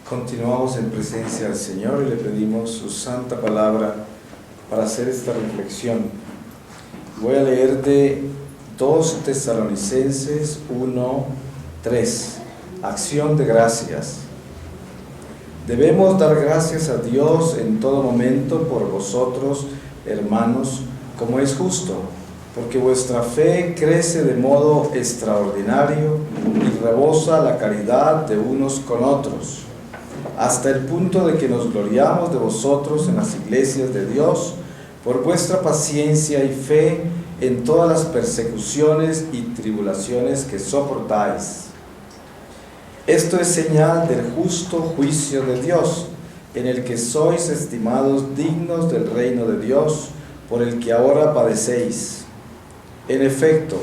Continuamos en presencia del Señor y le pedimos su santa palabra para hacer esta reflexión. Voy a leer de 2 Tesalonicenses 1:3, acción de gracias. Debemos dar gracias a Dios en todo momento por vosotros, hermanos, como es justo, porque vuestra fe crece de modo extraordinario y rebosa la caridad de unos con otros, hasta el punto de que nos gloriamos de vosotros en las iglesias de Dios por vuestra paciencia y fe en todas las persecuciones y tribulaciones que soportáis. Esto es señal del justo juicio de Dios, en el que sois estimados dignos del reino de Dios, por el que ahora padecéis. En efecto,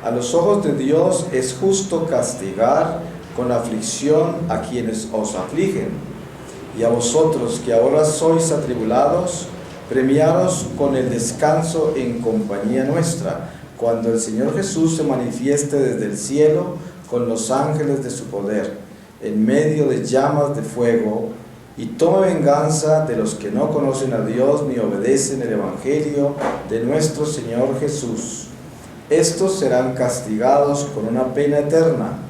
a los ojos de Dios es justo castigar con aflicción a quienes os afligen, y a vosotros que ahora sois atribulados, premiaros con el descanso en compañía nuestra, cuando el Señor Jesús se manifieste desde el cielo con los ángeles de su poder, en medio de llamas de fuego, y tome venganza de los que no conocen a Dios ni obedecen el Evangelio de nuestro Señor Jesús. Estos serán castigados con una pena eterna,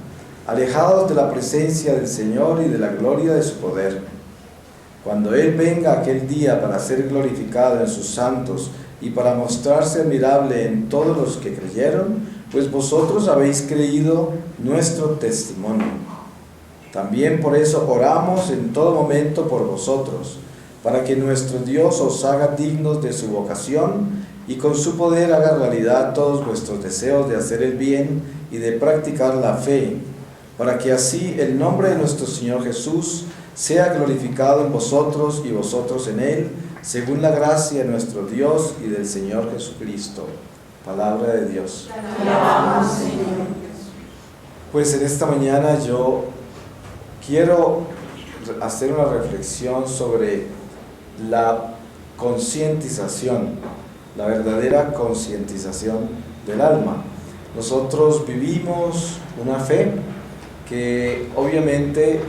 alejados de la presencia del Señor y de la gloria de su poder. Cuando Él venga aquel día para ser glorificado en sus santos y para mostrarse admirable en todos los que creyeron, pues vosotros habéis creído nuestro testimonio. También por eso oramos en todo momento por vosotros, para que nuestro Dios os haga dignos de su vocación y con su poder haga realidad todos vuestros deseos de hacer el bien y de practicar la fe, para que así el nombre de nuestro Señor Jesús sea glorificado en vosotros y vosotros en Él, según la gracia de nuestro Dios y del Señor Jesucristo. Palabra de Dios. Alabamos, Señor. Pues en esta mañana yo quiero hacer una reflexión sobre la concientización, la verdadera concientización del alma. Nosotros vivimos una fe que obviamente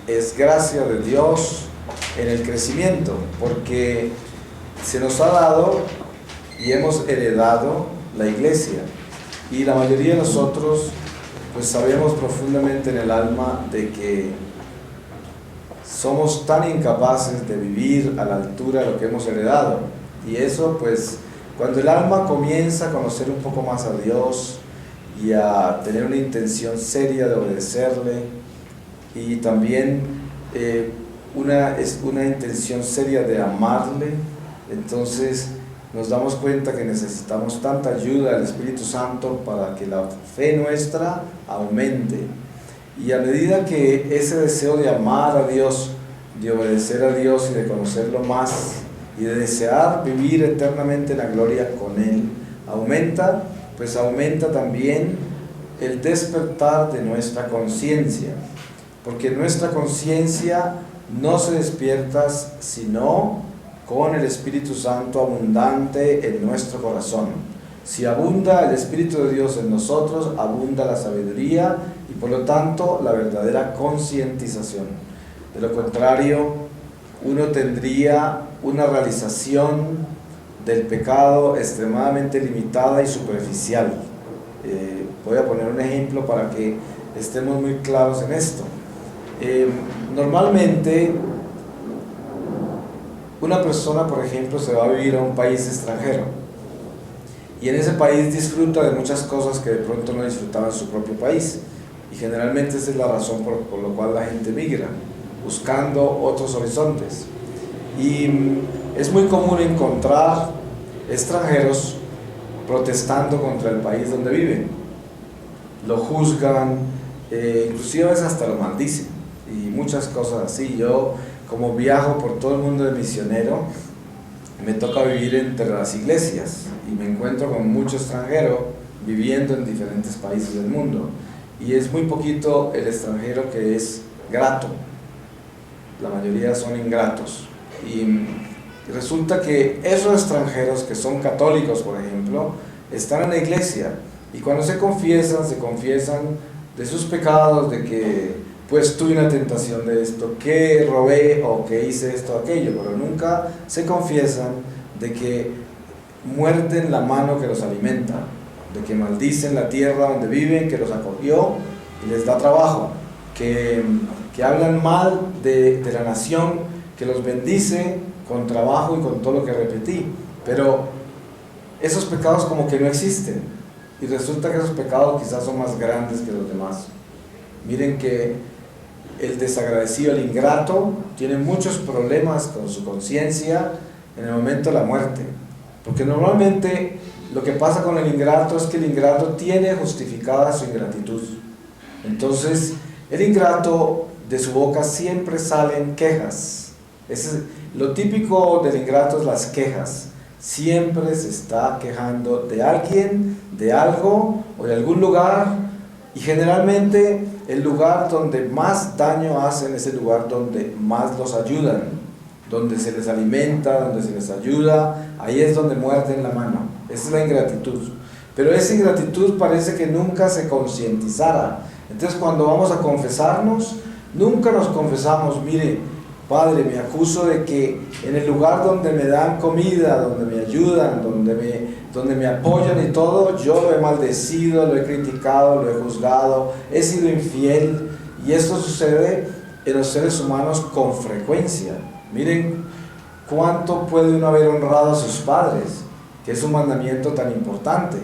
es gracia de Dios en el crecimiento, porque se nos ha dado y hemos heredado la iglesia, y la mayoría de nosotros pues sabemos profundamente en el alma de que somos tan incapaces de vivir a la altura de lo que hemos heredado, y eso pues cuando el alma comienza a conocer un poco más a Dios y a tener una intención seria de obedecerle, y también una intención seria de amarle, entonces nos damos cuenta que necesitamos tanta ayuda del Espíritu Santo para que la fe nuestra aumente. Y a medida que ese deseo de amar a Dios, de obedecer a Dios y de conocerlo más y de desear vivir eternamente en la gloria con Él aumenta, pues aumenta también el despertar de nuestra conciencia, porque nuestra conciencia no se despierta sino con el Espíritu Santo abundante en nuestro corazón. Si abunda el Espíritu de Dios en nosotros, abunda la sabiduría y por lo tanto la verdadera concientización. De lo contrario, uno tendría una realización del pecado extremadamente limitada y superficial. Voy a poner un ejemplo para que estemos muy claros en esto. Normalmente una persona, por ejemplo, se va a vivir a un país extranjero y en ese país disfruta de muchas cosas que de pronto no disfrutaba en su propio país, y generalmente esa es la razón por la cual la gente migra, buscando otros horizontes. Y es muy común encontrar extranjeros protestando contra el país donde viven, lo juzgan, inclusive a veces hasta lo maldicen y muchas cosas así. Yo, como viajo por todo el mundo de misionero, me toca vivir entre las iglesias y me encuentro con mucho extranjero viviendo en diferentes países del mundo, y es muy poquito el extranjero que es grato, la mayoría son ingratos. Y resulta que esos extranjeros que son católicos, por ejemplo, están en la iglesia, y cuando se confiesan de sus pecados, de que pues tuve una tentación de esto, que robé o que hice esto o aquello, pero nunca se confiesan de que muerden la mano que los alimenta, de que maldicen la tierra donde viven, que los acogió y les da trabajo, que hablan mal de la nación que los bendice con trabajo y con todo lo que repetí, pero esos pecados como que no existen, y resulta que esos pecados quizás son más grandes que los demás. Miren que el desagradecido, el ingrato, tiene muchos problemas con su conciencia en el momento de la muerte, porque normalmente lo que pasa con el ingrato es que el ingrato tiene justificada su ingratitud. Entonces el ingrato, de su boca siempre salen quejas. Lo típico del ingrato es las quejas. Siempre se está quejando de alguien, de algo o de algún lugar, y generalmente el lugar donde más daño hacen es el lugar donde más los ayudan, donde se les alimenta, donde se les ayuda. Ahí es donde muerden la mano. Esa es la ingratitud, pero esa ingratitud parece que nunca se concientizara. Entonces cuando vamos a confesarnos, nunca nos confesamos: mire, Padre, me acuso de que en el lugar donde me dan comida, donde me ayudan, donde me apoyan y todo, yo lo he maldecido, lo he criticado, lo he juzgado, he sido infiel. Y esto sucede en los seres humanos con frecuencia. Miren cuánto puede uno haber honrado a sus padres, que es un mandamiento tan importante.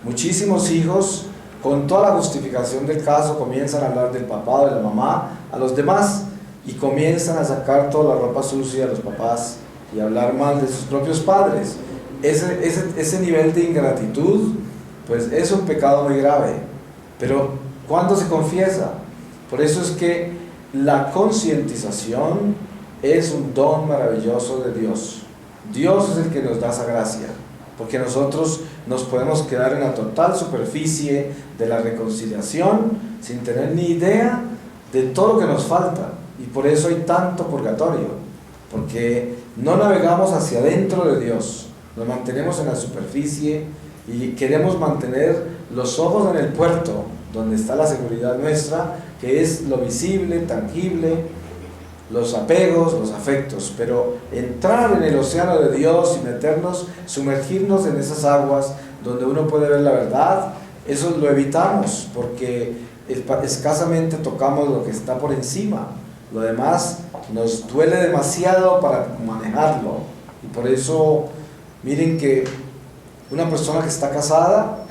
Muchísimos hijos, con toda la justificación del caso, comienzan a hablar del papá o de la mamá a los demás, y comienzan a sacar toda la ropa sucia a los papás y a hablar mal de sus propios padres. Ese nivel de ingratitud, pues es un pecado muy grave. Pero ¿cuándo se confiesa? Por eso es que la concientización es un don maravilloso de Dios. Dios es el que nos da esa gracia, porque nosotros nos podemos quedar en la total superficie de la reconciliación sin tener ni idea de todo lo que nos falta. Y por eso hay tanto purgatorio, porque no navegamos hacia adentro de Dios, nos mantenemos en la superficie y queremos mantener los ojos en el puerto, donde está la seguridad nuestra, que es lo visible, tangible, los apegos, los afectos. Pero entrar en el océano de Dios y meternos, sumergirnos en esas aguas donde uno puede ver la verdad, eso lo evitamos, porque escasamente tocamos lo que está por encima. Lo demás nos duele demasiado para manejarlo. Y por eso, miren que una persona que está casada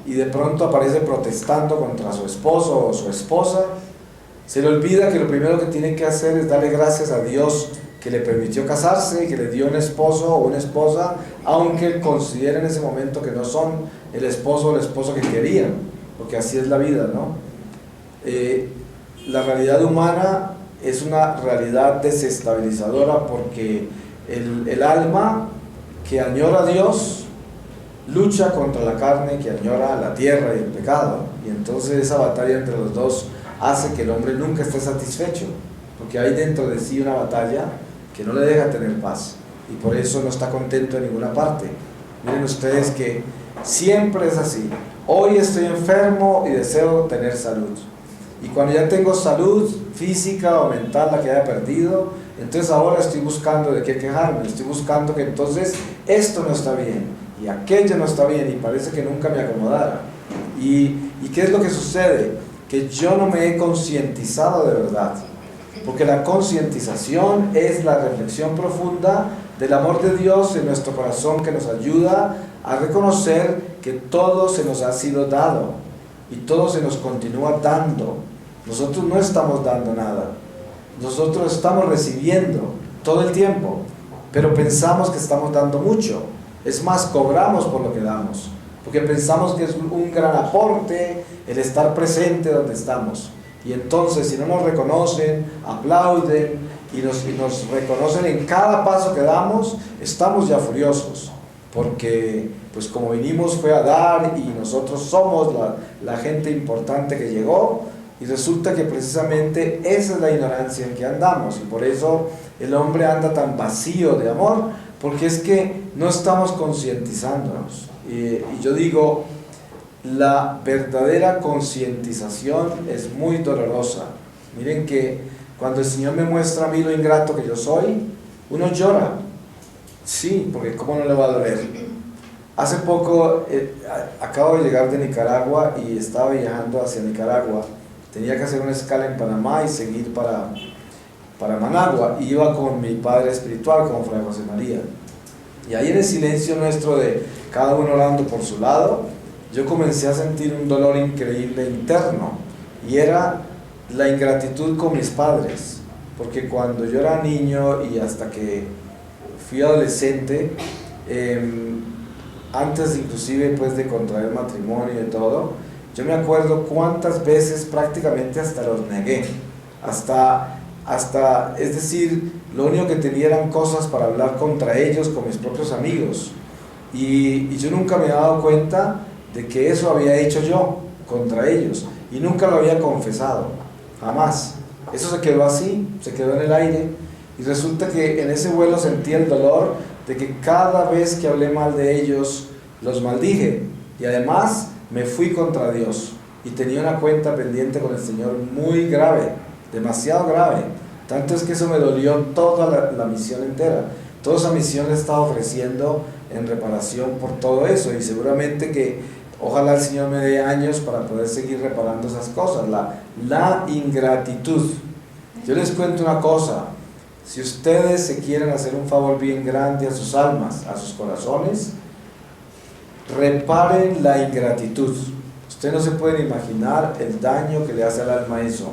y de pronto aparece protestando contra su esposo o su esposa, se le olvida que lo primero que tiene que hacer es darle gracias a Dios que le permitió casarse, que le dio un esposo o una esposa, aunque considere en ese momento que no son el esposo o la esposa que querían, porque así es la vida, ¿no? La realidad humana es una realidad desestabilizadora, porque el alma que añora a Dios lucha contra la carne que añora la tierra y el pecado, y entonces esa batalla entre los dos hace que el hombre nunca esté satisfecho, porque hay dentro de sí una batalla que no le deja tener paz, y por eso no está contento en ninguna parte. Miren ustedes que siempre es así: hoy estoy enfermo y deseo tener salud, y cuando ya tengo salud física o mental, la que haya perdido, entonces ahora estoy buscando de qué quejarme, estoy buscando que entonces esto no está bien y aquello no está bien, y parece que nunca me acomodara. ¿Y qué es lo que sucede? Que yo no me he concientizado de verdad, porque la concientización es la reflexión profunda del amor de Dios en nuestro corazón, que nos ayuda a reconocer que todo se nos ha sido dado y todo se nos continúa dando. Nosotros no estamos dando nada, nosotros estamos recibiendo todo el tiempo, pero pensamos que estamos dando mucho. Es más, cobramos por lo que damos, porque pensamos que es un gran aporte el estar presente donde estamos. Y entonces, si no nos reconocen, aplauden y nos reconocen en cada paso que damos, estamos ya furiosos, porque pues como vinimos fue a dar y nosotros somos la gente importante que llegó, y resulta que precisamente esa es la ignorancia en que andamos, y por eso el hombre anda tan vacío de amor, porque es que no estamos concientizándonos. Y yo digo, la verdadera concientización es muy dolorosa. Miren que cuando el Señor me muestra a mí lo ingrato que yo soy, uno llora. Sí, porque ¿cómo no le va a doler? Hace poco acabo de llegar de Nicaragua y estaba viajando hacia Nicaragua. Tenía que hacer una escala en Panamá y seguir para Managua, y iba con mi padre espiritual, con Fray José María. Y ahí en el silencio nuestro de cada uno orando por su lado, yo comencé a sentir un dolor increíble interno, y era la ingratitud con mis padres, porque cuando yo era niño y hasta que fui adolescente, antes inclusive pues de contraer matrimonio y todo, yo me acuerdo cuántas veces prácticamente hasta los negué, es decir, lo único que tenía eran cosas para hablar contra ellos con mis propios amigos, y yo nunca me había dado cuenta de que eso había hecho yo contra ellos, y nunca lo había confesado, jamás. Eso se quedó así, se quedó en el aire, y resulta que en ese vuelo sentí el dolor de que cada vez que hablé mal de ellos, los maldije, y además me fui contra Dios, y tenía una cuenta pendiente con el Señor muy grave, demasiado grave. Tanto es que eso me dolió toda la misión entera. Toda esa misión le estaba ofreciendo en reparación por todo eso, y seguramente que ojalá el Señor me dé años para poder seguir reparando esas cosas. La ingratitud. Yo les cuento una cosa: si ustedes se quieren hacer un favor bien grande a sus almas, a sus corazones, reparen la ingratitud. Ustedes no se pueden imaginar el daño que le hace al alma eso,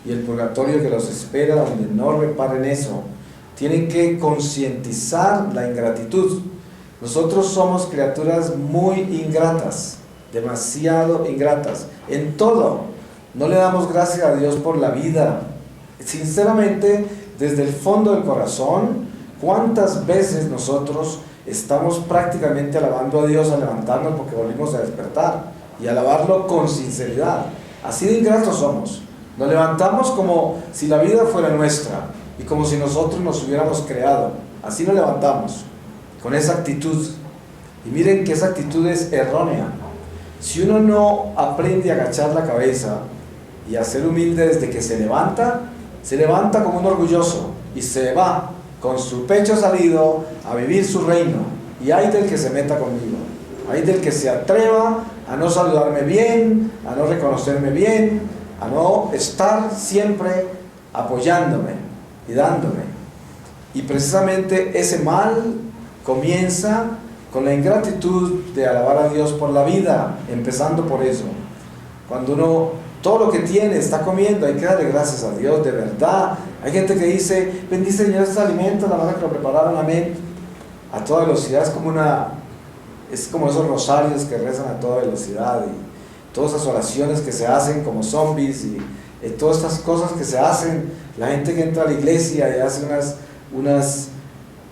y el purgatorio que los espera donde no reparen eso. Tienen que concientizar la ingratitud. Nosotros somos criaturas muy ingratas, demasiado ingratas, en todo. No le damos gracias a Dios por la vida. Sinceramente, desde el fondo del corazón, ¿cuántas veces nosotros estamos prácticamente alabando a Dios al levantarnos porque volvimos a despertar? Y alabarlo con sinceridad. Así de ingratos somos. Nos levantamos como si la vida fuera nuestra y como si nosotros nos hubiéramos creado. Así nos levantamos, con esa actitud. Y miren que esa actitud es errónea. Si uno no aprende a agachar la cabeza y a ser humilde desde que se levanta como un orgulloso y se va con su pecho salido a vivir su reino. Y hay del que se meta conmigo, hay del que se atreva a no saludarme bien, a no reconocerme bien, a no estar siempre apoyándome y dándome. Y precisamente ese mal comienza con la ingratitud de alabar a Dios por la vida, empezando por eso. Cuando uno todo lo que tiene está comiendo, hay que darle gracias a Dios, de verdad. Hay gente que dice: bendice Señor estos alimentos, la manera que lo prepararon, amén, a toda velocidad. Es como esos rosarios que rezan a toda velocidad, y todas esas oraciones que se hacen como zombies, y todas estas cosas que se hacen. La gente que entra a la iglesia y hace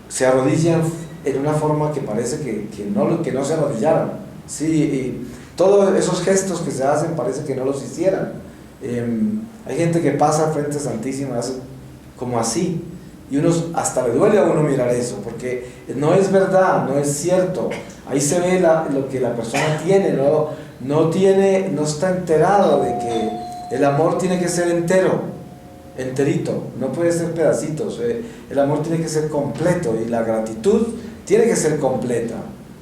se arrodillan en una forma que parece que no se arrodillaron, sí, y todos esos gestos que se hacen parece que no los hicieran. Hay gente que pasa frente a Santísima, hace como así, y hasta le duele a uno mirar eso, porque no es verdad, no es cierto. Ahí se ve lo que la persona tiene, no está enterado de que el amor tiene que ser enterito, no puede ser pedacitos. El amor tiene que ser completo, y la gratitud tiene que ser completa.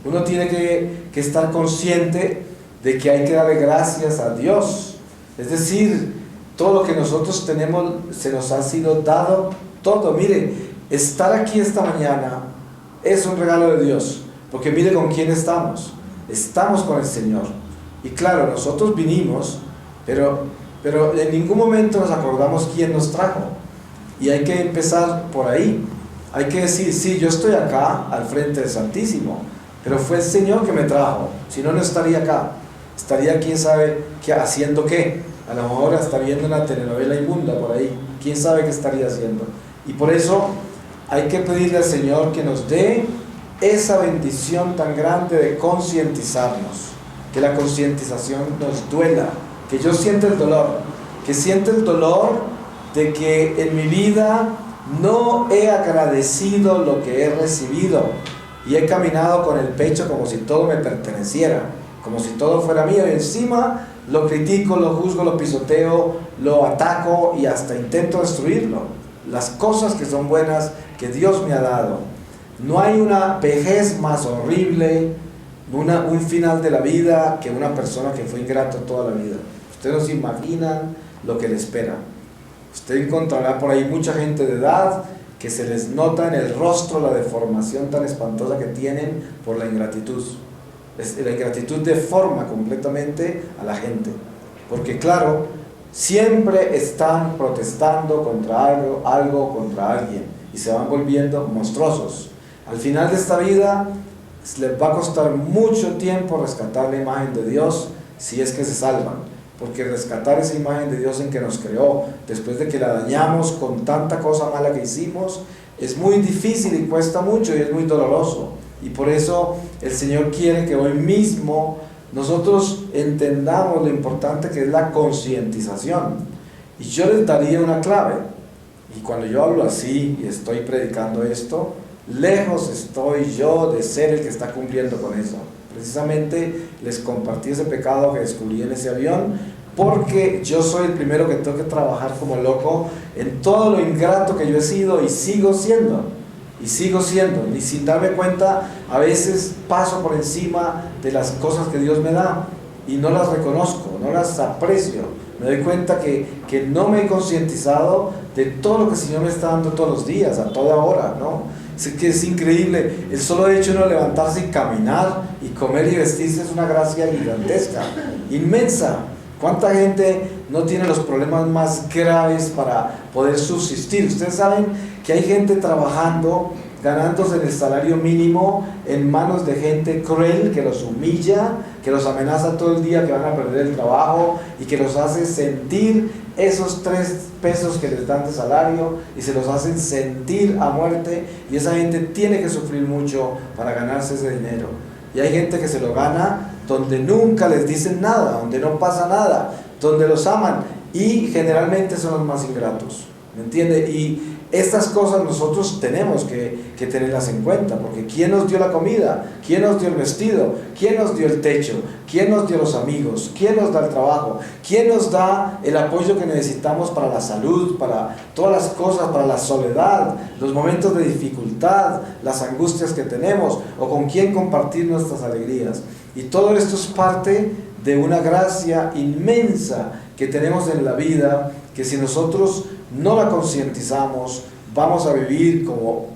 Uno tiene que estar consciente de que hay que darle gracias a Dios. Es decir, todo lo que nosotros tenemos se nos ha sido dado, todo. Mire, estar aquí esta mañana es un regalo de Dios, porque mire con quién estamos con el Señor. Y claro, nosotros vinimos, pero en ningún momento nos acordamos quién nos trajo, y hay que empezar por ahí. Hay que decir: sí, yo estoy acá al frente del Santísimo, pero fue el Señor que me trajo, si no, no estaría acá. Estaría quién sabe haciendo qué. A lo mejor está viendo una telenovela inmunda por ahí, quién sabe qué estaría haciendo. Y por eso hay que pedirle al Señor que nos dé esa bendición tan grande de concientizarnos, que la concientización nos duela, que yo sienta el dolor, que sienta el dolor de que en mi vida no he agradecido lo que he recibido y he caminado con el pecho como si todo me perteneciera, como si todo fuera mío, y encima lo critico, lo juzgo, lo pisoteo, lo ataco y hasta intento destruirlo. Las cosas que son buenas que Dios me ha dado. No hay una vejez más horrible, un final de la vida, que una persona que fue ingrato toda la vida. Ustedes no se imaginan lo que le espera. Usted encontrará por ahí mucha gente de edad que se les nota en el rostro la deformación tan espantosa que tienen por la ingratitud. La ingratitud deforma completamente a la gente, porque claro, siempre están protestando contra algo contra alguien, y se van volviendo monstruosos. Al final de esta vida les va a costar mucho tiempo rescatar la imagen de Dios, si es que se salvan, porque rescatar esa imagen de Dios en que nos creó, después de que la dañamos con tanta cosa mala que hicimos, es muy difícil y cuesta mucho y es muy doloroso. Y por eso el Señor quiere que hoy mismo nosotros entendamos lo importante que es la concientización. Y yo les daría una clave, y cuando yo hablo así y estoy predicando esto, lejos estoy yo de ser el que está cumpliendo con eso. Precisamente les compartí ese pecado que descubrí en ese avión, porque yo soy el primero que tengo que trabajar como loco en todo lo ingrato que yo he sido y sigo siendo, y sin darme cuenta. A veces paso por encima de las cosas que Dios me da y no las reconozco, no las aprecio. Me doy cuenta que no me he concientizado de todo lo que el Señor me está dando todos los días, a toda hora, ¿no? Es que es increíble, el solo hecho de levantarse y caminar y comer y vestirse es una gracia gigantesca, inmensa. ¿Cuánta gente no tiene los problemas más graves para poder subsistir? Ustedes saben que hay gente trabajando, ganándose el salario mínimo en manos de gente cruel que los humilla, que los amenaza todo el día que van a perder el trabajo y que los hace sentir esos 3 pesos que les dan de salario y se los hacen sentir a muerte, y esa gente tiene que sufrir mucho para ganarse ese dinero. Y hay gente que se lo gana donde nunca les dicen nada, donde no pasa nada, donde los aman, y generalmente son los más ingratos, ¿me entiende? Y estas cosas nosotros tenemos que tenerlas en cuenta, porque ¿quién nos dio la comida? ¿Quién nos dio el vestido? ¿Quién nos dio el techo? ¿Quién nos dio los amigos? ¿Quién nos da el trabajo? ¿Quién nos da el apoyo que necesitamos para la salud, para todas las cosas, para la soledad, los momentos de dificultad, las angustias que tenemos, o con quién compartir nuestras alegrías? Y todo esto es parte de una gracia inmensa que tenemos en la vida, que si nosotros no la concientizamos, vamos a vivir como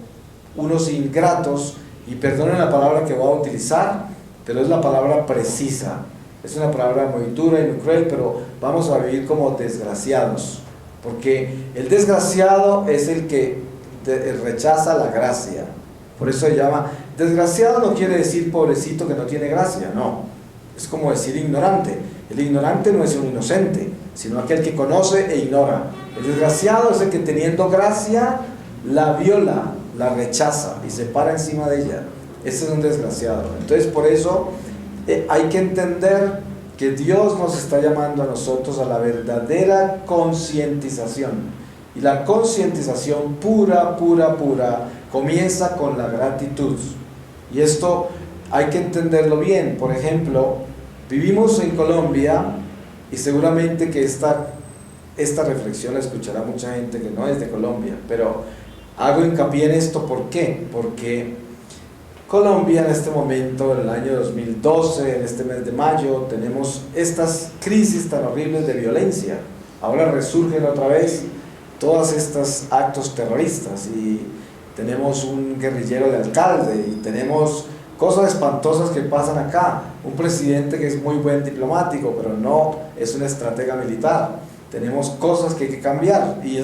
unos ingratos, y perdonen la palabra que voy a utilizar, pero es la palabra precisa. Es una palabra muy dura y muy cruel, pero vamos a vivir como desgraciados, porque el desgraciado es el que rechaza la gracia. Por eso se llama desgraciado. No quiere decir pobrecito que no tiene gracia, no, es como decir ignorante. El ignorante no es un inocente, sino aquel que conoce e ignora. El desgraciado es el que, teniendo gracia, la viola, la rechaza y se para encima de ella. Ese es un desgraciado. Entonces, por eso hay que entender que Dios nos está llamando a nosotros a la verdadera concientización. Y la concientización pura comienza con la gratitud. Y esto hay que entenderlo bien. Por ejemplo, vivimos en Colombia, y seguramente que esta reflexión la escuchará mucha gente que no es de Colombia, pero hago hincapié en esto. ¿Por qué? Porque Colombia en este momento, en el año 2012, en este mes de mayo, tenemos estas crisis tan horribles de violencia. Ahora resurgen otra vez todos estos actos terroristas, y tenemos un guerrillero de alcalde, y tenemos cosas espantosas que pasan acá. Un presidente que es muy buen diplomático, pero no es un estratega militar. Tenemos cosas que hay que cambiar, y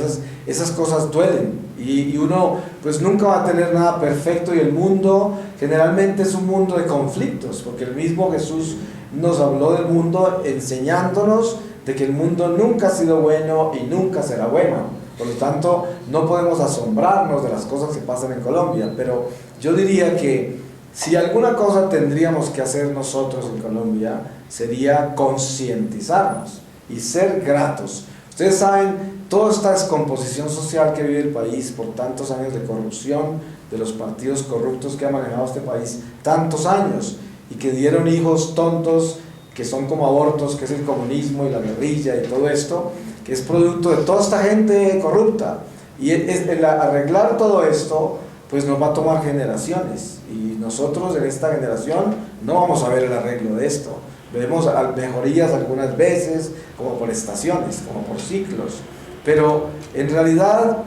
esas cosas duelen, y uno pues nunca va a tener nada perfecto, y el mundo generalmente es un mundo de conflictos, porque el mismo Jesús nos habló del mundo enseñándonos de que el mundo nunca ha sido bueno y nunca será bueno. Por lo tanto, no podemos asombrarnos de las cosas que pasan en Colombia, pero yo diría que si alguna cosa tendríamos que hacer nosotros en Colombia, sería concientizarnos y ser gratos. Ustedes saben, toda esta descomposición social que vive el país por tantos años de corrupción, de los partidos corruptos que han manejado este país tantos años, y que dieron hijos tontos, que son como abortos, que es el comunismo y la guerrilla y todo esto, que es producto de toda esta gente corrupta. Y el arreglar todo esto, pues nos va a tomar generaciones, y nosotros en esta generación no vamos a ver el arreglo de esto. Veremos mejorías algunas veces, como por estaciones, como por ciclos, pero en realidad,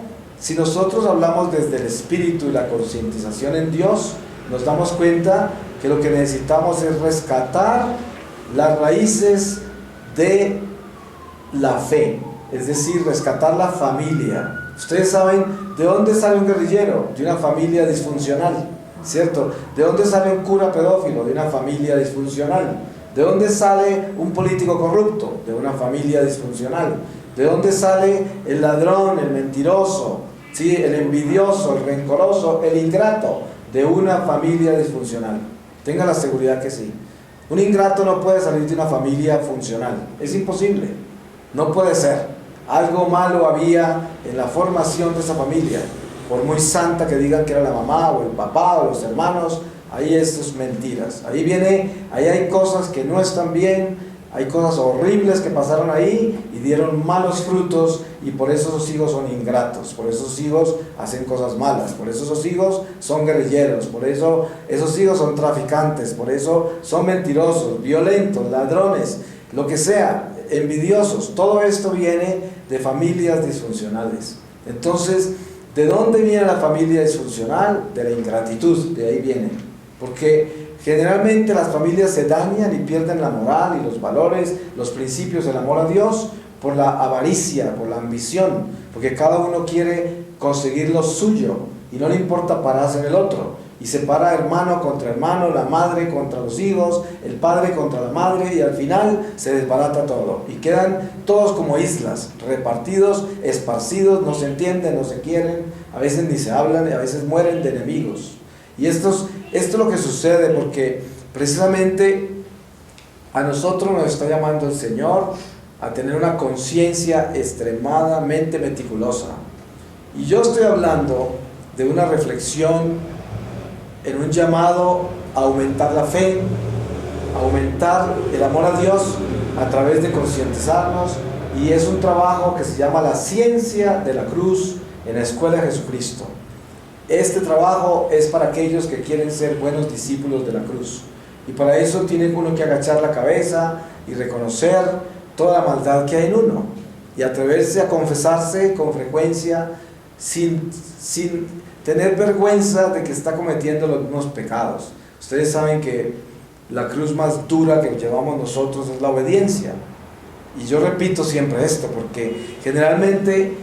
si nosotros hablamos desde el Espíritu y la concientización en Dios, nos damos cuenta que lo que necesitamos es rescatar las raíces de la fe, es decir, rescatar la familia. Ustedes saben de dónde sale un guerrillero, de una familia disfuncional, ¿cierto? ¿De dónde sale un cura pedófilo? De una familia disfuncional. ¿De dónde sale un político corrupto? De una familia disfuncional. ¿De dónde sale el ladrón, el mentiroso, ¿sí? El envidioso, el rencoroso, el ingrato? De una familia disfuncional. Tenga la seguridad que sí. Un ingrato no puede salir de una familia funcional, es imposible, no puede ser. Algo malo había en la formación de esa familia, por muy santa que digan que era la mamá o el papá o los hermanos. Ahí esto es mentiras, ahí hay cosas que no están bien, hay cosas horribles que pasaron ahí y dieron malos frutos, y por eso esos hijos son ingratos, por eso esos hijos hacen cosas malas, por eso esos hijos son guerrilleros, por eso esos hijos son traficantes, por eso son mentirosos, violentos, ladrones, lo que sea, envidiosos. Todo esto viene de familias disfuncionales. Entonces, ¿de dónde viene la familia disfuncional? De la ingratitud, de ahí viene. Porque generalmente las familias se dañan y pierden la moral y los valores, los principios del amor a Dios, por la avaricia, por la ambición, porque cada uno quiere conseguir lo suyo y no le importa pararse en el otro, y se para hermano contra hermano, la madre contra los hijos, el padre contra la madre, y al final se desbarata todo y quedan todos como islas, repartidos, esparcidos, no se entienden, no se quieren, a veces ni se hablan, a veces mueren de enemigos. Y esto es lo que sucede porque precisamente a nosotros nos está llamando el Señor a tener una conciencia extremadamente meticulosa. Y yo estoy hablando de una reflexión en un llamado a aumentar la fe, a aumentar el amor a Dios a través de concientizarnos, y es un trabajo que se llama la ciencia de la cruz en la Escuela de Jesucristo. Este trabajo es para aquellos que quieren ser buenos discípulos de la cruz, y para eso tiene uno que agachar la cabeza y reconocer toda la maldad que hay en uno, y atreverse a confesarse con frecuencia sin tener vergüenza de que está cometiendo los mismos pecados. Ustedes saben que la cruz más dura que llevamos nosotros es la obediencia, y yo repito siempre esto porque generalmente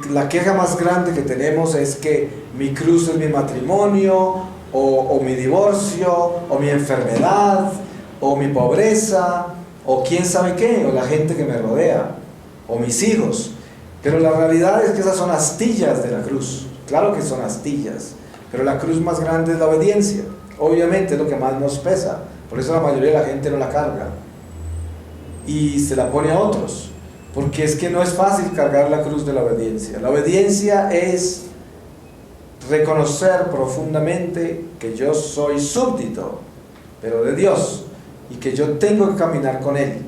la queja más grande que tenemos es que mi cruz es mi matrimonio, o mi divorcio, o mi enfermedad, o mi pobreza, o quién sabe qué, o la gente que me rodea, o mis hijos. Pero la realidad es que esas son astillas de la cruz. Claro que son astillas, pero la cruz más grande es la obediencia. Obviamente es lo que más nos pesa, por eso la mayoría de la gente no la carga y se la pone a otros, porque es que no es fácil cargar la cruz de la obediencia. La obediencia es reconocer profundamente que yo soy súbdito, pero de Dios, y que yo tengo que caminar con Él.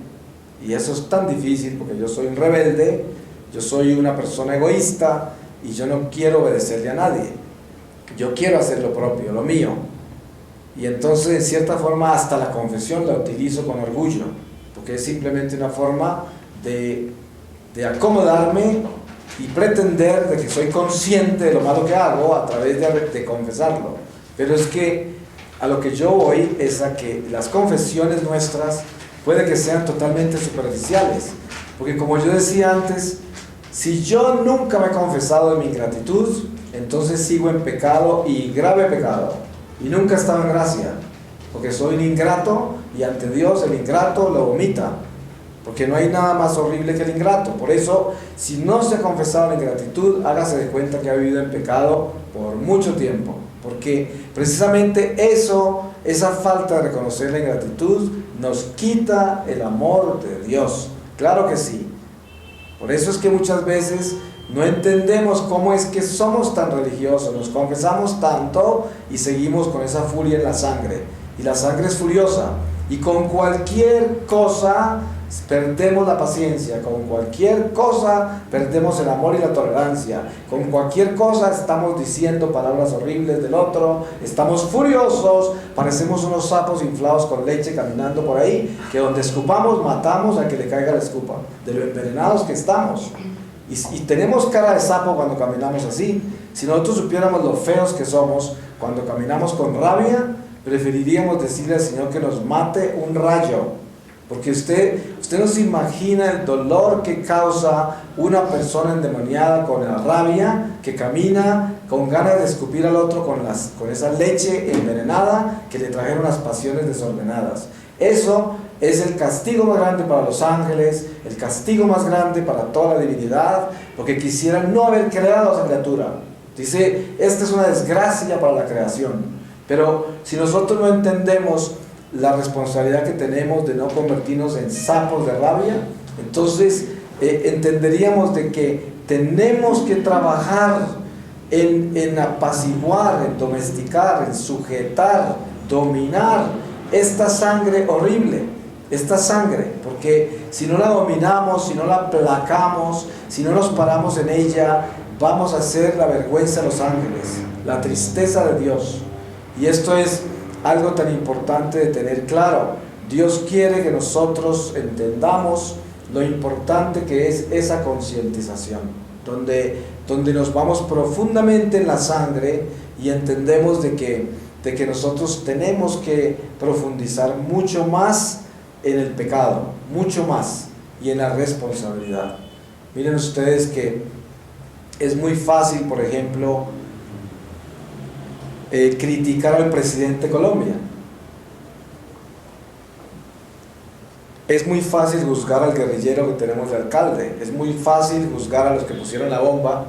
Y eso es tan difícil porque yo soy un rebelde, yo soy una persona egoísta y yo no quiero obedecerle a nadie. Yo quiero hacer lo propio, lo mío. Y entonces, en cierta forma, hasta la confesión la utilizo con orgullo, porque es simplemente una forma de acomodarme y pretender de que soy consciente de lo malo que hago a través de confesarlo. Pero es que a lo que yo voy es a que las confesiones nuestras puede que sean totalmente superficiales, porque como yo decía antes, si yo nunca me he confesado de mi ingratitud, entonces sigo en pecado, y grave pecado, y nunca he estado en gracia, porque soy un ingrato, y ante Dios el ingrato lo vomita. porque no hay nada más horrible que el ingrato. Por eso, si no se ha confesado la ingratitud, hágase de cuenta que ha vivido en pecado por mucho tiempo, porque precisamente eso, esa falta de reconocer la ingratitud, nos quita el amor de Dios. Claro que sí. Por eso es que muchas veces no entendemos cómo es que somos tan religiosos, nos confesamos tanto y seguimos con esa furia en la sangre. Y la sangre es furiosa, y con cualquier cosa perdemos la paciencia, con cualquier cosa perdemos el amor y la tolerancia, con cualquier cosa estamos diciendo palabras horribles del otro, estamos furiosos, parecemos unos sapos inflados con leche caminando por ahí, que donde escupamos matamos al que le caiga la escupa, de lo envenenados que estamos. Y tenemos cara de sapo cuando caminamos así. Si nosotros supiéramos lo feos que somos cuando caminamos con rabia, preferiríamos decirle al Señor que nos mate un rayo, porque usted no se imagina el dolor que causa una persona endemoniada con la rabia, que camina con ganas de escupir al otro con esa leche envenenada que le trajeron las pasiones desordenadas. Eso es el castigo más grande para los ángeles, el castigo más grande para toda la divinidad, porque quisieran no haber creado a esa criatura. Dice, esta es una desgracia para la creación. Pero si nosotros no entendemos la responsabilidad que tenemos de no convertirnos en sapos de rabia, entonces entenderíamos de que tenemos que trabajar en apaciguar, en domesticar, en sujetar, dominar esta sangre horrible, esta sangre, porque si no la dominamos, si no la aplacamos, si no nos paramos en ella, vamos a ser la vergüenza de los ángeles, la tristeza de Dios. Y esto es algo tan importante de tener claro. Dios quiere que nosotros entendamos lo importante que es esa concientización, donde nos vamos profundamente en la sangre y entendemos de que nosotros tenemos que profundizar mucho más en el pecado, mucho más, y en la responsabilidad. Miren ustedes que es muy fácil, por ejemplo, criticar al presidente de Colombia. Es muy fácil juzgar al guerrillero que tenemos de alcalde. Es muy fácil juzgar a los que pusieron la bomba,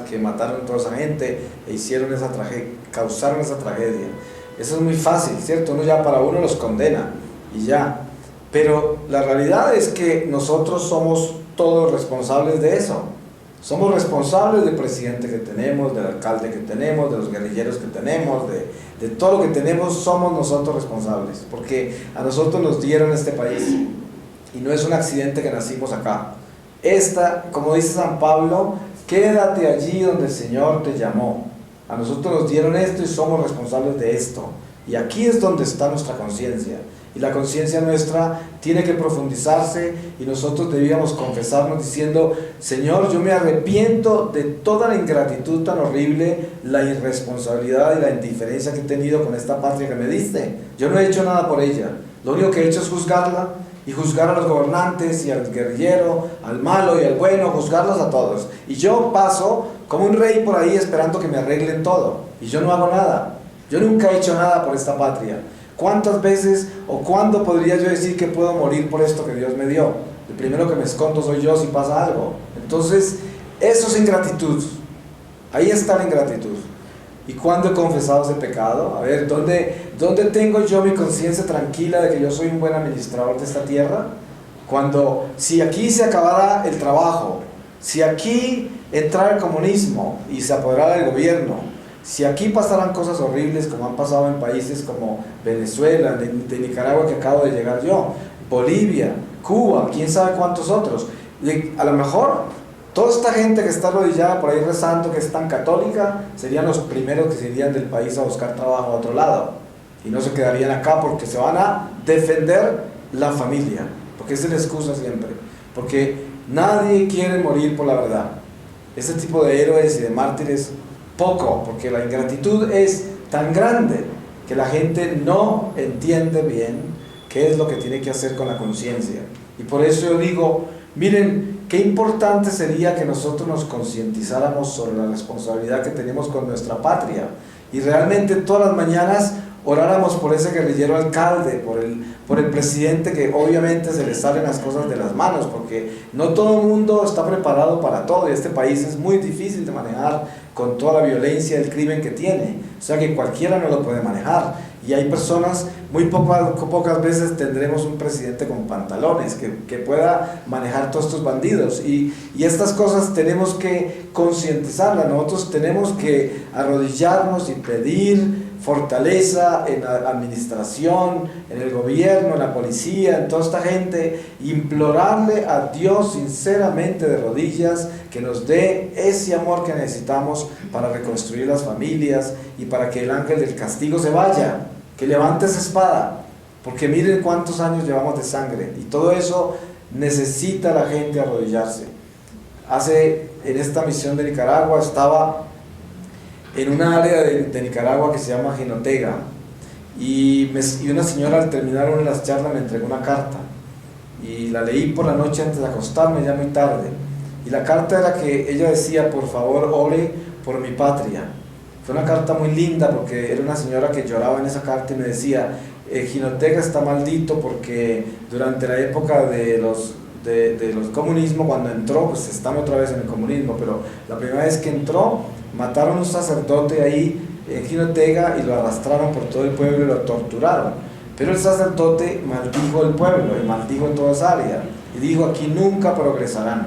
que mataron a toda esa gente e hicieron esa causaron esa tragedia. Eso es muy fácil, ¿cierto? Uno ya para uno los condena y ya. Pero la realidad es que nosotros somos todos responsables de eso. Somos responsables del presidente que tenemos, del alcalde que tenemos, de los guerrilleros que tenemos, de todo lo que tenemos. Somos nosotros responsables, porque a nosotros nos dieron este país y no es un accidente que nacimos acá. Como dice San Pablo, quédate allí donde el Señor te llamó. A nosotros nos dieron esto y somos responsables de esto, y aquí es donde está nuestra conciencia. Y la conciencia nuestra tiene que profundizarse, y nosotros debíamos confesarnos diciendo: Señor, yo me arrepiento de toda la ingratitud tan horrible, la irresponsabilidad y la indiferencia que he tenido con esta patria que me diste. Yo no he hecho nada por ella, lo único que he hecho es juzgarla, y juzgar a los gobernantes, y al guerrillero, al malo y al bueno, juzgarlos a todos. Y yo paso como un rey por ahí esperando que me arreglen todo, y yo no hago nada. Yo nunca he hecho nada por esta patria. ¿Cuántas veces o cuándo podría yo decir que puedo morir por esto que Dios me dio? El primero que me escondo soy yo si pasa algo. Entonces, eso es ingratitud. Ahí está la ingratitud. ¿Y cuándo he confesado ese pecado? A ver, ¿dónde tengo yo mi conciencia tranquila de que yo soy un buen administrador de esta tierra? Si aquí se acabara el trabajo, si aquí entrara el comunismo y se apoderara el gobierno, si aquí pasaran cosas horribles como han pasado en países como Venezuela, de Nicaragua que acabo de llegar yo, Bolivia, Cuba, quién sabe cuántos otros, a lo mejor toda esta gente que está arrodillada por ahí rezando, que es tan católica, serían los primeros que se irían del país a buscar trabajo a otro lado, y no se quedarían acá porque se van a defender la familia, porque esa es la excusa siempre, porque nadie quiere morir por la verdad. Este tipo de héroes y de mártires, poco, porque la ingratitud es tan grande que la gente no entiende bien qué es lo que tiene que hacer con la conciencia. Y por eso yo digo, miren, qué importante sería que nosotros nos concientizáramos sobre la responsabilidad que tenemos con nuestra patria, y realmente todas las mañanas oráramos por ese guerrillero alcalde, por el presidente, que obviamente se le salen las cosas de las manos, porque no todo el mundo está preparado para todo, y este país es muy difícil de manejar con toda la violencia y el crimen que tiene, o sea que cualquiera no lo puede manejar, y hay personas, muy pocas veces tendremos un presidente con pantalones que pueda manejar todos estos bandidos, y estas cosas tenemos que concientizarlas. Nosotros tenemos que arrodillarnos y pedir fortaleza en la administración, en el gobierno, en la policía, en toda esta gente, implorarle a Dios sinceramente de rodillas que nos dé ese amor que necesitamos para reconstruir las familias y para que el ángel del castigo se vaya, que levante esa espada, porque miren cuántos años llevamos de sangre, y todo eso necesita la gente arrodillarse. En esta misión de Nicaragua estaba en una área de Nicaragua que se llama Jinotega, y una señora al terminar una de las charlas me entregó una carta, y la leí por la noche antes de acostarme, ya muy tarde, y la carta era que ella decía: por favor ore por mi patria. Fue una carta muy linda, porque era una señora que lloraba en esa carta y me decía: Jinotega está maldito porque durante la época de los comunismo, cuando entró, pues están otra vez en el comunismo, pero la primera vez que entró, mataron a un sacerdote ahí en Jinotega y lo arrastraron por todo el pueblo y lo torturaron. Pero el sacerdote maldijo el pueblo y maldijo toda esa área y dijo: aquí nunca progresarán.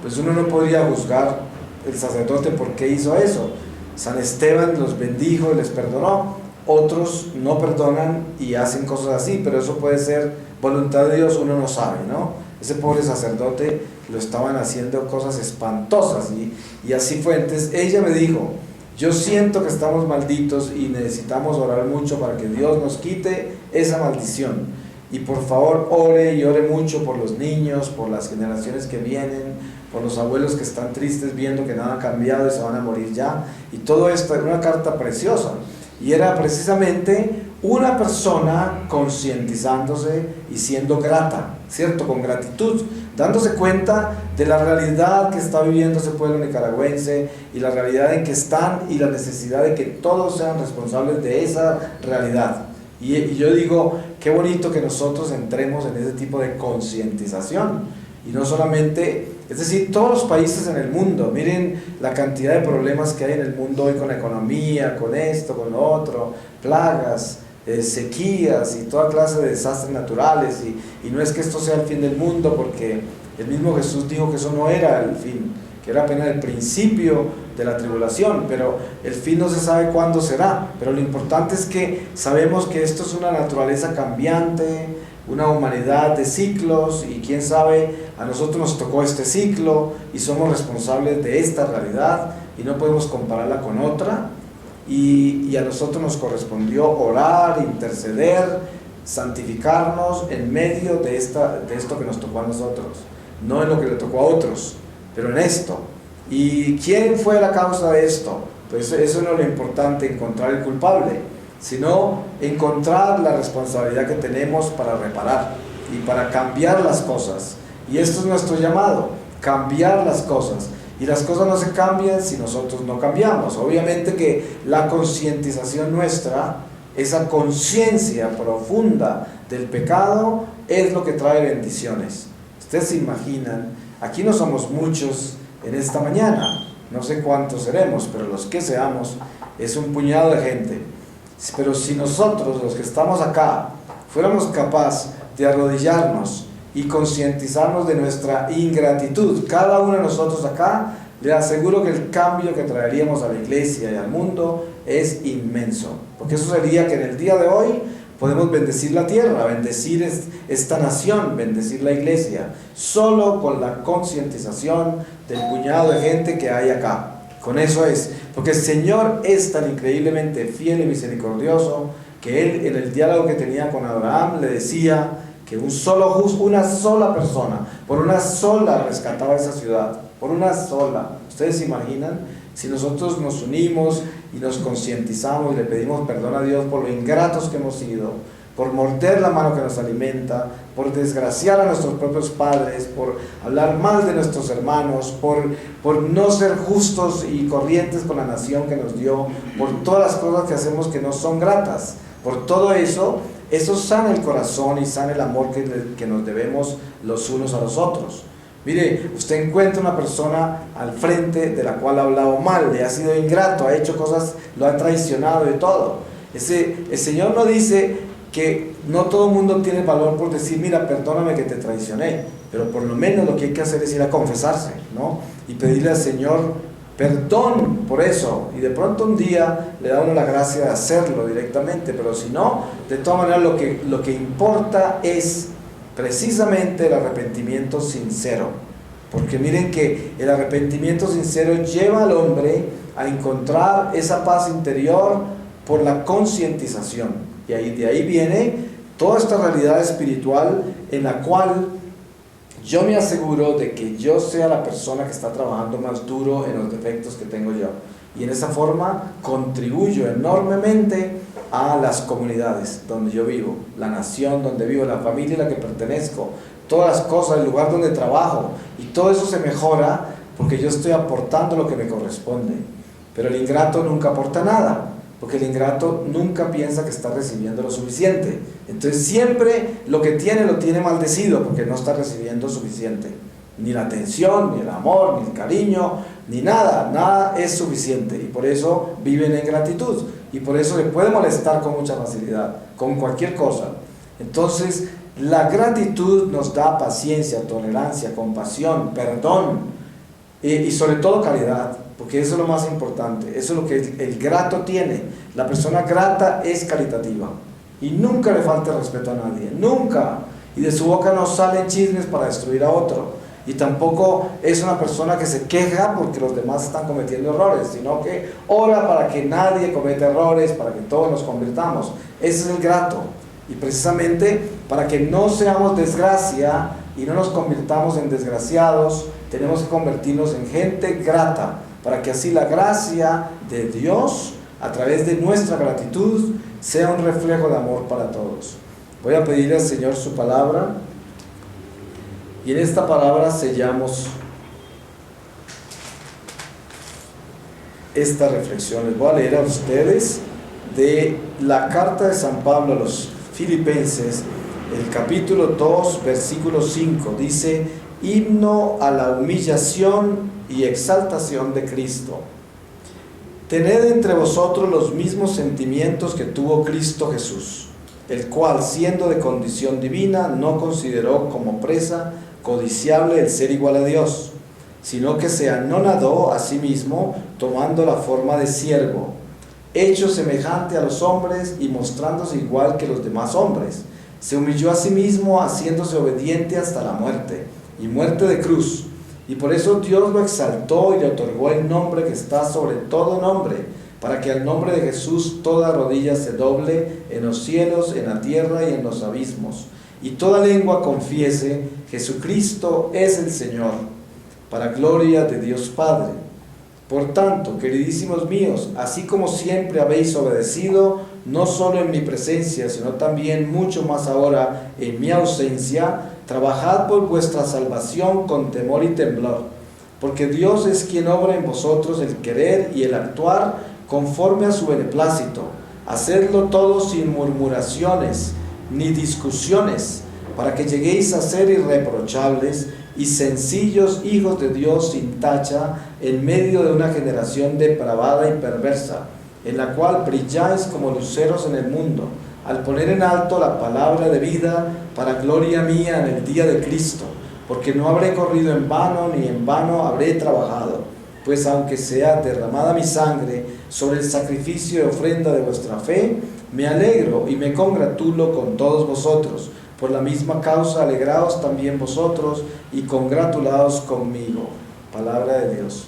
Pues uno no podría juzgar el sacerdote por qué hizo eso. San Esteban los bendijo y les perdonó. Otros no perdonan y hacen cosas así, pero eso puede ser voluntad de Dios, uno no sabe, ¿no? Ese pobre sacerdote lo estaban haciendo cosas espantosas, y así fue. Entonces ella me dijo: yo siento que estamos malditos y necesitamos orar mucho para que Dios nos quite esa maldición, y por favor ore y ore mucho por los niños, por las generaciones que vienen, por los abuelos que están tristes viendo que nada ha cambiado y se van a morir ya, y todo esto. Era una carta preciosa, y era precisamente una persona concientizándose y siendo grata, ¿cierto? Con gratitud, dándose cuenta de la realidad que está viviendo ese pueblo nicaragüense y la realidad en que están y la necesidad de que todos sean responsables de esa realidad. Y yo digo, qué bonito que nosotros entremos en ese tipo de concientización, y no solamente, es decir, todos los países en el mundo. Miren la cantidad de problemas que hay en el mundo hoy con la economía, con esto, con lo otro, plagas, sequías y toda clase de desastres naturales, y no es que esto sea el fin del mundo, porque el mismo Jesús dijo que eso no era el fin, que era apenas el principio de la tribulación, pero el fin no se sabe cuándo será. Pero lo importante es que sabemos que esto es una naturaleza cambiante, una humanidad de ciclos, y quién sabe, a nosotros nos tocó este ciclo y somos responsables de esta realidad y no podemos compararla con otra, y a nosotros nos correspondió orar, interceder, santificarnos en medio de esto que nos tocó a nosotros, no en lo que le tocó a otros, pero en esto. ¿Y quién fue la causa de esto? Pues eso no es lo importante, encontrar el culpable, sino encontrar la responsabilidad que tenemos para reparar y para cambiar las cosas. Y esto es nuestro llamado, cambiar las cosas. Y las cosas no se cambian si nosotros no cambiamos. Obviamente que la concientización nuestra, esa conciencia profunda del pecado, es lo que trae bendiciones. Ustedes se imaginan, aquí no somos muchos en esta mañana, no sé cuántos seremos, pero los que seamos es un puñado de gente. Pero si nosotros, los que estamos acá, fuéramos capaces de arrodillarnos y concientizarnos de nuestra ingratitud, cada uno de nosotros acá, le aseguro que el cambio que traeríamos a la iglesia y al mundo es inmenso, porque eso sería que en el día de hoy podemos bendecir la tierra, bendecir esta nación, bendecir la iglesia, solo con la concientización del puñado de gente que hay acá. Con eso es, porque el Señor es tan increíblemente fiel y misericordioso, que Él, en el diálogo que tenía con Abraham, le decía que una sola persona, por una sola rescataba esa ciudad, por una sola. ¿Ustedes se imaginan? Si nosotros nos unimos y nos concientizamos y le pedimos perdón a Dios por lo ingratos que hemos sido, por morder la mano que nos alimenta, por desgraciar a nuestros propios padres, por hablar mal de nuestros hermanos, por no ser justos y corrientes con la nación que nos dio, por todas las cosas que hacemos que no son gratas. Por todo eso, eso sana el corazón y sana el amor que nos debemos los unos a los otros. Mire, usted encuentra una persona al frente de la cual ha hablado mal, le ha sido ingrato, ha hecho cosas, lo ha traicionado y todo. El Señor no dice que no todo el mundo tiene valor por decir, mira, perdóname que te traicioné, pero por lo menos lo que hay que hacer es ir a confesarse, ¿no? Y pedirle al Señor perdón por eso, y de pronto un día le da uno la gracia de hacerlo directamente, pero si no, de todas maneras lo que importa es precisamente el arrepentimiento sincero, porque miren que el arrepentimiento sincero lleva al hombre a encontrar esa paz interior por la concientización, y de ahí viene toda esta realidad espiritual en la cual yo me aseguro de que yo sea la persona que está trabajando más duro en los defectos que tengo yo, y en esa forma contribuyo enormemente a las comunidades donde yo vivo, la nación donde vivo, la familia a la que pertenezco, todas las cosas, el lugar donde trabajo, y todo eso se mejora porque yo estoy aportando lo que me corresponde. Pero el ingrato nunca aporta nada, porque el ingrato nunca piensa que está recibiendo lo suficiente. Entonces siempre lo que tiene lo tiene maldecido, porque no está recibiendo suficiente. Ni la atención, ni el amor, ni el cariño, ni nada. Nada es suficiente, y por eso viven en gratitud, y por eso le puede molestar con mucha facilidad, con cualquier cosa. Entonces la gratitud nos da paciencia, tolerancia, compasión, perdón, y sobre todo caridad, porque eso es lo más importante. Eso es lo que el grato tiene. La persona grata es caritativa y nunca le falta respeto a nadie, nunca, y de su boca no salen chismes para destruir a otro, y tampoco es una persona que se queja porque los demás están cometiendo errores, sino que ora para que nadie cometa errores, para que todos nos convirtamos. Ese es el grato, y precisamente para que no seamos desgracia y no nos convirtamos en desgraciados, tenemos que convertirnos en gente grata, para que así la gracia de Dios, a través de nuestra gratitud, sea un reflejo de amor para todos. Voy a pedirle al Señor su palabra, y en esta palabra sellamos esta reflexión. Les voy a leer a ustedes de la carta de San Pablo a los Filipenses, el capítulo 2, versículo 5, dice: himno a la humillación y exaltación de Cristo. Tened entre vosotros los mismos sentimientos que tuvo Cristo Jesús, el cual, siendo de condición divina, no consideró como presa codiciable el ser igual a Dios, sino que se anonadó a sí mismo, tomando la forma de siervo, hecho semejante a los hombres y mostrándose igual que los demás hombres. Se humilló a sí mismo, haciéndose obediente hasta la muerte, y muerte de cruz. Y por eso Dios lo exaltó y le otorgó el nombre que está sobre todo nombre, para que al nombre de Jesús toda rodilla se doble en los cielos, en la tierra y en los abismos, y toda lengua confiese: Jesucristo es el Señor, para gloria de Dios Padre. Por tanto, queridísimos míos, así como siempre habéis obedecido, no solo en mi presencia, sino también mucho más ahora en mi ausencia, trabajad por vuestra salvación con temor y temblor, porque Dios es quien obra en vosotros el querer y el actuar conforme a su beneplácito. Hacedlo todo sin murmuraciones ni discusiones, para que lleguéis a ser irreprochables y sencillos hijos de Dios sin tacha, en medio de una generación depravada y perversa, en la cual brilláis como luceros en el mundo, al poner en alto la palabra de vida, para gloria mía en el día de Cristo, porque no habré corrido en vano, ni en vano habré trabajado, pues aunque sea derramada mi sangre sobre el sacrificio de ofrenda de vuestra fe, me alegro y me congratulo con todos vosotros. Por la misma causa alegraos también vosotros y congratulaos conmigo. Palabra de Dios.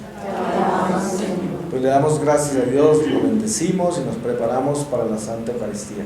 Pues le damos gracias a Dios, lo bendecimos y nos preparamos para la Santa Eucaristía.